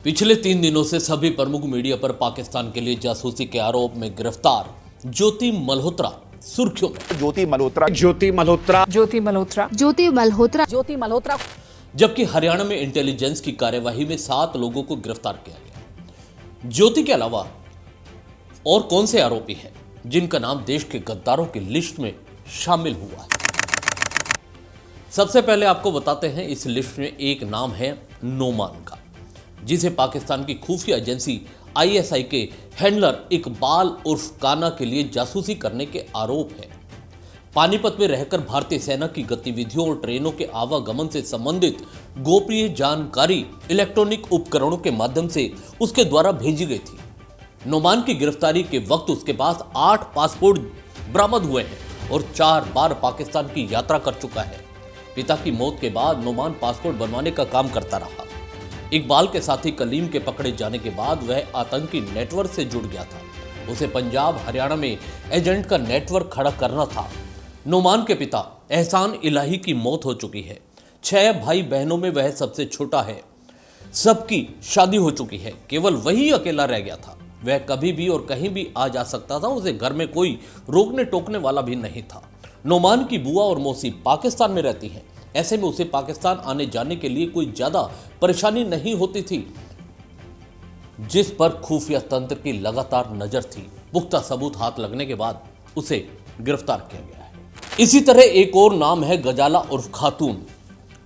पिछले 3 दिनों से सभी प्रमुख मीडिया पर पाकिस्तान के लिए जासूसी के आरोप में गिरफ्तार ज्योति मल्होत्रा सुर्खियों में। ज्योति मल्होत्रा जबकि हरियाणा में इंटेलिजेंस की कार्यवाही में 7 लोगों को गिरफ्तार किया गया। ज्योति के अलावा और कौन से आरोपी हैं जिनका नाम देश के गद्दारों की लिस्ट में शामिल हुआ है? सबसे पहले आपको बताते हैं, इस लिस्ट में एक नाम है नोमान का, जिसे पाकिस्तान की खुफिया एजेंसी आईएसआई के हैंडलर इकबाल उर्फ काना के लिए जासूसी करने के आरोप है। पानीपत में रहकर भारतीय सेना की गतिविधियों और ट्रेनों के आवागमन से संबंधित गोपनीय जानकारी इलेक्ट्रॉनिक उपकरणों के माध्यम से उसके द्वारा भेजी गई थी। नोमान की गिरफ्तारी के वक्त उसके पास 8 पासपोर्ट बरामद हुए हैं और 4 बार पाकिस्तान की यात्रा कर चुका है। पिता की मौत के बाद नोमान पासपोर्ट बनवाने का काम करता रहा। इकबाल के साथी कलीम के पकड़े जाने के बाद वह आतंकी नेटवर्क से जुड़ गया था। उसे पंजाब हरियाणा में एजेंट का नेटवर्क खड़ा करना था। नोमान के पिता एहसान इलाही की मौत हो चुकी है। 6 भाई बहनों में वह सबसे छोटा है। सबकी शादी हो चुकी है, केवल वही अकेला रह गया था। वह कभी भी और कहीं भी आ जा सकता था, उसे घर में कोई रोकने टोकने वाला भी नहीं था। नोमान की बुआ और मौसी पाकिस्तान में रहती हैं। ऐसे में उसे पाकिस्तान आने जाने के लिए कोई ज्यादा परेशानी नहीं होती थी, जिस पर खुफिया तंत्र की लगातार नजर थी। पुख्ता सबूत हाथ लगने के बाद उसे गिरफ्तार किया गया है। इसी तरह एक और नाम है गजाला उर्फ खातून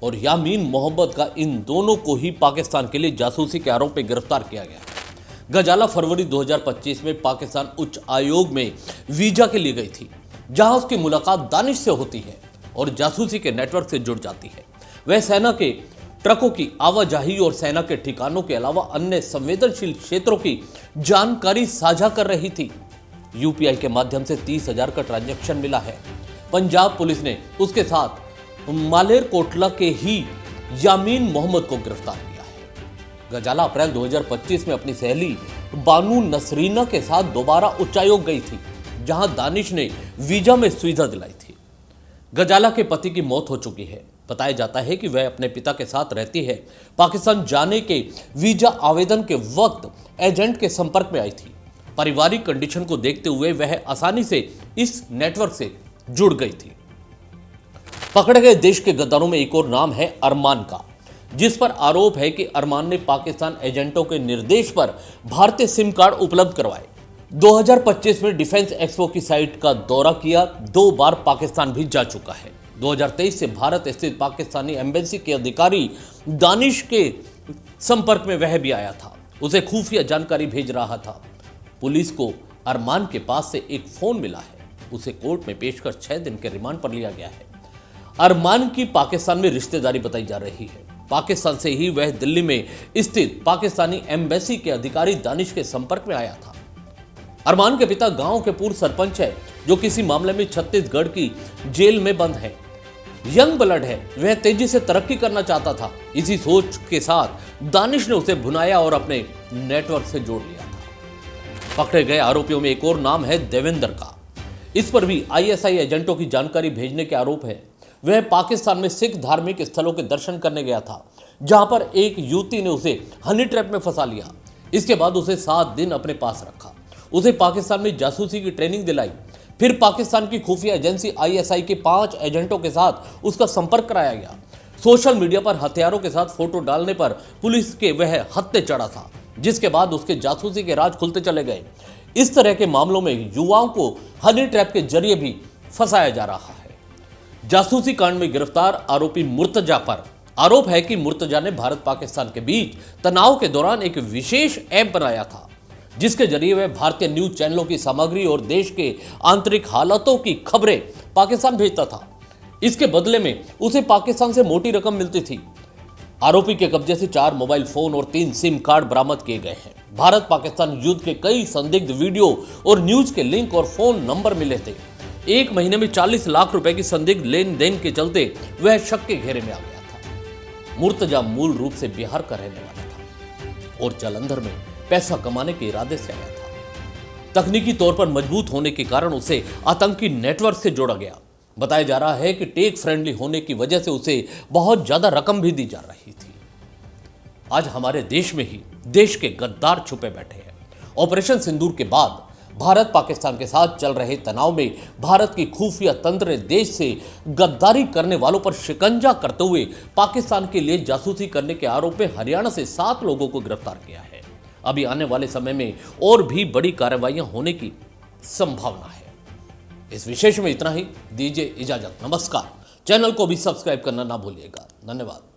और यामीन मोहम्मद का। इन दोनों को ही पाकिस्तान के लिए जासूसी के आरोप में गिरफ्तार किया गया है। गजाला फरवरी 2025 में पाकिस्तान उच्च आयोग में वीजा के लिए गई थी, जहां उसकी मुलाकात दानिश से होती है और जासूसी के नेटवर्क से जुड़ जाती है। वह सेना के ट्रकों की आवाजाही और सेना के ठिकानों के अलावा अन्य संवेदनशील क्षेत्रों की जानकारी साझा कर रही थी। यूपीआई के माध्यम से 30,000 का ट्रांजैक्शन मिला है। पंजाब पुलिस ने उसके साथ मालेर कोटला के ही यामीन मोहम्मद को गिरफ्तार किया है। गजाला अप्रैल 2025 में अपनी सहेली बानू नसरीना के साथ दोबारा उच्चायोग गई थी, जहां दानिश ने वीजा में सुविधा दिलाई थी। गजाला के पति की मौत हो चुकी है। बताया जाता है कि वह अपने पिता के साथ रहती है। पाकिस्तान जाने के वीजा आवेदन के वक्त एजेंट के संपर्क में आई थी। पारिवारिक कंडीशन को देखते हुए वह आसानी से इस नेटवर्क से जुड़ गई थी। पकड़े गए देश के गद्दारों में एक और नाम है अरमान का, जिस पर आरोप है कि अरमान ने पाकिस्तान एजेंटों के निर्देश पर भारतीय सिम कार्ड उपलब्ध करवाए। 2025 में डिफेंस एक्सपो की साइट का दौरा किया, 2 बार पाकिस्तान भी जा चुका है। 2023 से भारत स्थित पाकिस्तानी एम्बेसी के अधिकारी दानिश के संपर्क में वह भी आया था। उसे खुफिया जानकारी भेज रहा था। पुलिस को अरमान के पास से एक फोन मिला है। उसे कोर्ट में पेश कर 6 दिन के रिमांड पर लिया गया है। अरमान की पाकिस्तान में रिश्तेदारी बताई जा रही है। पाकिस्तान से ही वह दिल्ली में स्थित पाकिस्तानी एम्बेसी के अधिकारी दानिश के संपर्क में आया था। अरमान के पिता गांव के पूर्व सरपंच है, जो किसी मामले में छत्तीसगढ़ की जेल में बंद है। यंग ब्लड है, वह तेजी से तरक्की करना चाहता था। इसी सोच के साथ दानिश ने उसे भुनाया और अपने नेटवर्क से जोड़ लिया था। पकड़े गए आरोपियों में एक और नाम है देवेंद्र का। इस पर भी आईएसआई एजेंटों की जानकारी भेजने के आरोप है। वह पाकिस्तान में सिख धार्मिक स्थलों के दर्शन करने गया था, जहां पर एक युवती ने उसे हनी ट्रैप में फंसा लिया। इसके बाद उसे 7 दिन अपने पास रखा। उसे पाकिस्तान में जासूसी की ट्रेनिंग दिलाई। फिर पाकिस्तान की खुफिया एजेंसी आईएसआई के 5 एजेंटों के साथ उसका संपर्क कराया गया। सोशल मीडिया पर हथियारों के साथ फोटो डालने पर पुलिस के वह हत्थे चढ़ा था, जिसके बाद उसके जासूसी के राज खुलते चले गए। इस तरह के मामलों में युवाओं को हनी ट्रैप के जरिए भी फंसाया जा रहा है। जासूसी कांड में गिरफ्तार आरोपी मुर्तजा पर आरोप है कि मुर्तजा ने भारत पाकिस्तान के बीच तनाव के दौरान एक विशेष ऐप बनाया था, जिसके जरिए वह भारतीय न्यूज चैनलों की सामग्री और देश के आंतरिक हालातों की खबरें पाकिस्तान भेजता था। इसके बदले में उसे पाकिस्तान से मोटी रकम मिलती थी। आरोपी के कब्जे से 4 मोबाइल फोन और 3 सिम कार्ड बरामद किए गए हैं। भारत पाकिस्तान युद्ध के कई संदिग्ध वीडियो और न्यूज के लिंक और फोन नंबर मिले थे। 1 महीने में 40 लाख रुपए की संदिग्ध लेन देन के चलते वह शक के घेरे में आ गया था। मुर्तजा मूल रूप से बिहार का रहने वाला था और जालंधर में पैसा कमाने के इरादे से आया था। तकनीकी तौर पर मजबूत होने के कारण उसे आतंकी नेटवर्क से जोड़ा गया। बताया जा रहा है कि टेक फ्रेंडली होने की वजह से उसे बहुत ज्यादा रकम भी दी जा रही थी। आज हमारे देश में ही देश के गद्दार छुपे बैठे हैं। ऑपरेशन सिंदूर के बाद भारत पाकिस्तान के साथ चल रहे तनाव में भारत की खुफिया तंत्र ने देश से गद्दारी करने वालों पर शिकंजा करते हुए पाकिस्तान के लिए जासूसी करने के आरोप में हरियाणा से 7 लोगों को गिरफ्तार किया है। अभी आने वाले समय में और भी बड़ी कार्रवाइयां होने की संभावना है। इस विशेष में इतना ही, दीजिए इजाजत, नमस्कार। चैनल को भी सब्सक्राइब करना ना भूलिएगा। धन्यवाद।